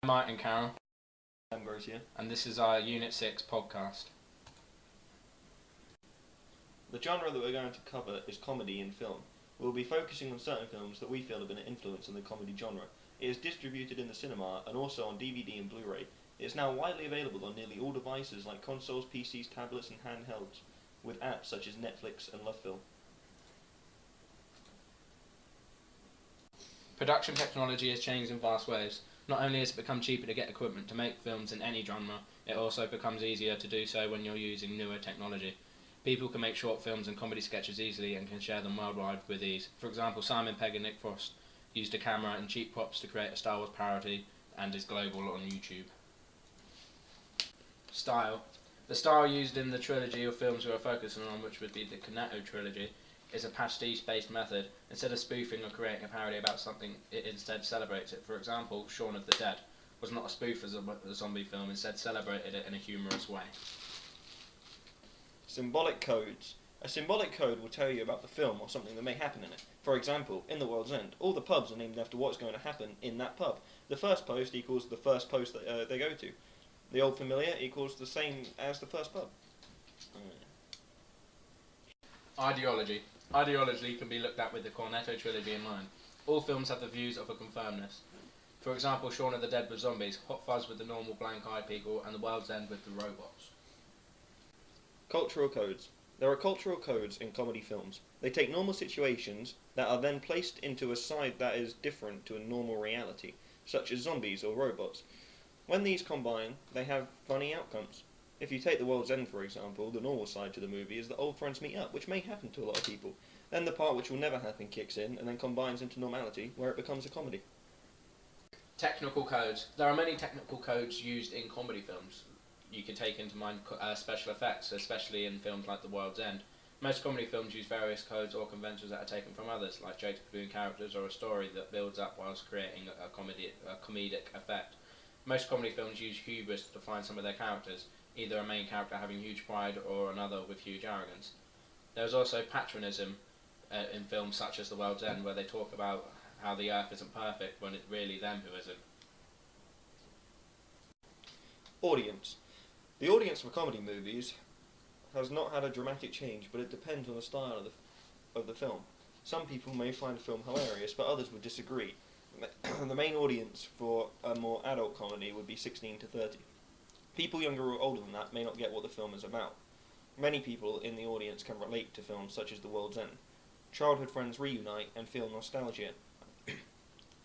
I'm Mike and Carroll, I'm Grotier. and this is our Unit 6 podcast. The genre that we're going to cover is comedy in film. We'll be focusing on certain films that we feel have been an influence in the comedy genre. It is distributed in the cinema and also on DVD and Blu-ray. It is now widely available on nearly all devices like consoles, PCs, tablets and handhelds, with apps such as Netflix and Lovefilm. Production technology has changed in vast ways. Not only has it become cheaper to get equipment to make films in any genre, it also becomes easier to do so when you're using newer technology. People can make short films and comedy sketches easily and can share them worldwide with ease. For example, Simon Pegg and Nick Frost used a camera and cheap props to create a Star Wars parody and is global on YouTube. Style. The style used in the trilogy of films we are focusing on, which would be the Cornetto trilogy, is a pastiche-based method. Instead of spoofing or creating a parody about something, it instead celebrates it. For example, Shaun of the Dead was not a spoof as a zombie film, instead celebrated it in a humorous way. Symbolic codes. A symbolic code will tell you about the film or something that may happen in it. For example, in The World's End, all the pubs are named after what's going to happen in that pub. The first post equals the first post that they go to. The Old Familiar equals the same as the first pub. Ideology. Ideology can be looked at with the Cornetto trilogy in mind. All films have the views of a confirmedness. For example, Shaun of the Dead with zombies, Hot Fuzz with the normal blank-eyed people, and The World's End with the robots. Cultural codes. There are cultural codes in comedy films. They take normal situations that are then placed into a side that is different to a normal reality, such as zombies or robots. When these combine, they have funny outcomes. If you take The World's End, for example, the normal side to the movie is that old friends meet up, which may happen to a lot of people. Then the part which will never happen kicks in and then combines into normality, where it becomes a comedy. Technical codes. There are many technical codes used in comedy films. You can take into mind special effects, especially in films like The World's End. Most comedy films use various codes or conventions that are taken from others, like jokes between characters or a story that builds up whilst creating a comedic effect. Most comedy films use hubris to define some of their characters, either a main character having huge pride or another with huge arrogance. There is also patronism in films such as The World's End, where they talk about how the earth isn't perfect when it's really them who isn't. Audience. The audience for comedy movies has not had a dramatic change, but it depends on the style of the film. Some people may find a film hilarious, but others would disagree. The main audience for a more adult comedy would be 16 to 30. People younger or older than that may not get what the film is about. Many people in the audience can relate to films such as The World's End. Childhood friends reunite and feel nostalgia.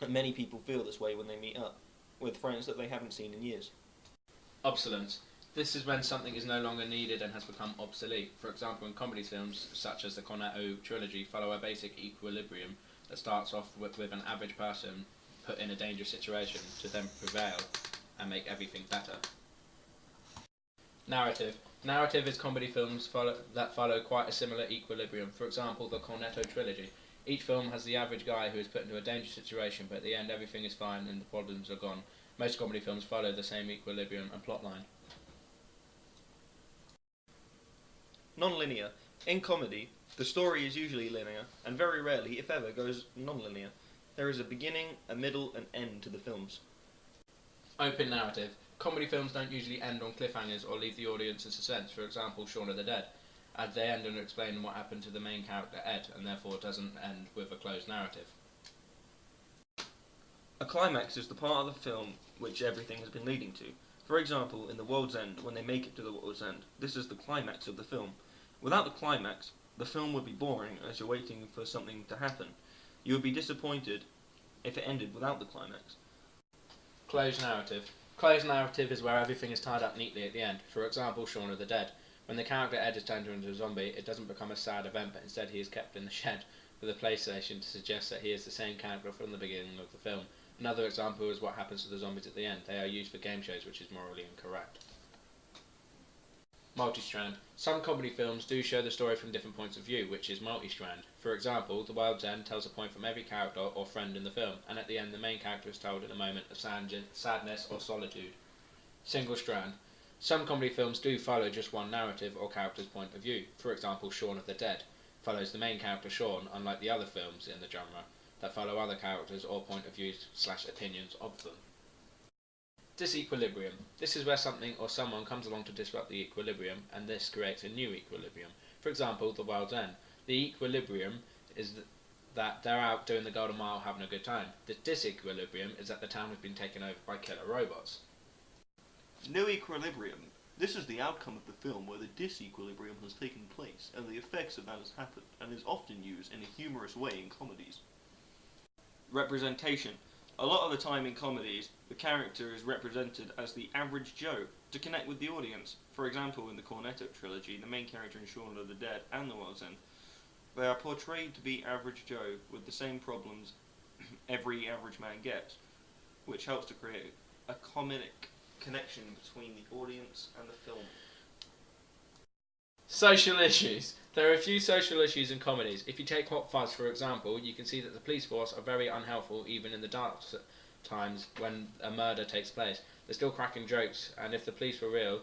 And many people feel this way when they meet up with friends that they haven't seen in years. Obsolescence. This is when something is no longer needed and has become obsolete. For example, in comedy films such as the Cornetto trilogy follow a basic equilibrium that starts off with an average person put in a dangerous situation to then prevail and make everything better. Narrative. Narrative is comedy films that follow quite a similar equilibrium. For example, the Cornetto trilogy. Each film has the average guy who is put into a dangerous situation, but at the end everything is fine and the problems are gone. Most comedy films follow the same equilibrium and plotline. Non-linear. In comedy, the story is usually linear, and very rarely, if ever, goes non-linear. There is a beginning, a middle, and end to the films. Open narrative. Comedy films don't usually end on cliffhangers or leave the audience in suspense. For example, Shaun of the Dead. As they end on explaining what happened to the main character Ed, and therefore doesn't end with a closed narrative. A climax is the part of the film which everything has been leading to. For example, in The World's End, when they make it to The World's End, this is the climax of the film. Without the climax, the film would be boring as you're waiting for something to happen. You would be disappointed if it ended without the climax. Closed narrative. Closed narrative is where everything is tied up neatly at the end. For example, Shaun of the Dead. When the character Ed is turned into a zombie, it doesn't become a sad event, but instead he is kept in the shed with a PlayStation to suggest that he is the same character from the beginning of the film. Another example is what happens to the zombies at the end. They are used for game shows, which is morally incorrect. Multi-strand. Some comedy films do show the story from different points of view, which is multi-strand. For example, The World's End tells a point from every character or friend in the film, and at the end the main character is told in a moment of sadness or solitude. Single strand. Some comedy films do follow just one narrative or character's point of view. For example, Shaun of the Dead follows the main character Shaun, unlike the other films in the genre that follow other characters or point of views / opinions of them. Disequilibrium. This is where something or someone comes along to disrupt the equilibrium, and this creates a new equilibrium. For example, the World's End. The equilibrium is that they're out doing the Golden Mile having a good time. The disequilibrium is that the town has been taken over by killer robots. New equilibrium. This is the outcome of the film where the disequilibrium has taken place and the effects of that has happened, and is often used in a humorous way in comedies. Representation. A lot of the time in comedies, the character is represented as the average Joe to connect with the audience. For example, in the Cornetto trilogy, the main character in Shaun of the Dead and The World's End, they are portrayed to be average Joe with the same problems every average man gets, which helps to create a comedic connection between the audience and the film. Social issues. There are a few social issues in comedies. If you take Hot Fuzz, for example, you can see that the police force are very unhelpful even in the dark times when a murder takes place. They're still cracking jokes, and if the police were real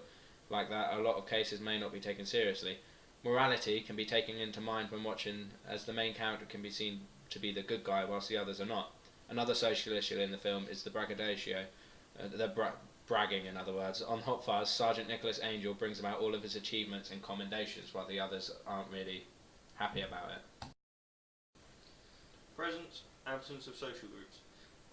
like that, a lot of cases may not be taken seriously. Morality can be taken into mind when watching, as the main character can be seen to be the good guy whilst the others are not. Another social issue in the film is the braggadocio, bragging, in other words. On Hot Fuzz, Sergeant Nicholas Angel brings about all of his achievements and commendations, while the others aren't really happy about it. Presence, absence of social groups.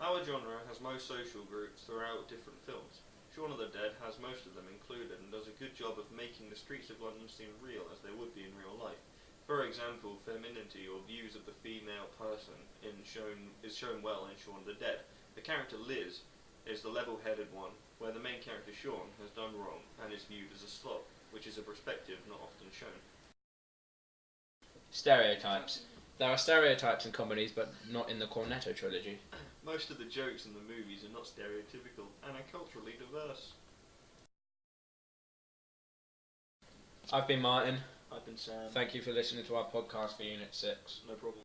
Our genre has most social groups throughout different films. Shaun of the Dead has most of them included and does a good job of making the streets of London seem real as they would be in real life. For example, femininity or views of the female person is shown well in Shaun of the Dead. The character Liz is the level-headed one, where the main character Sean has done wrong and is viewed as a slob, which is a perspective not often shown. Stereotypes. There are stereotypes in comedies, but not in the Cornetto trilogy. Most of the jokes in the movies are not stereotypical and are culturally diverse. I've been Martin. I've been Sam. Thank you for listening to our podcast for Unit 6. No problem.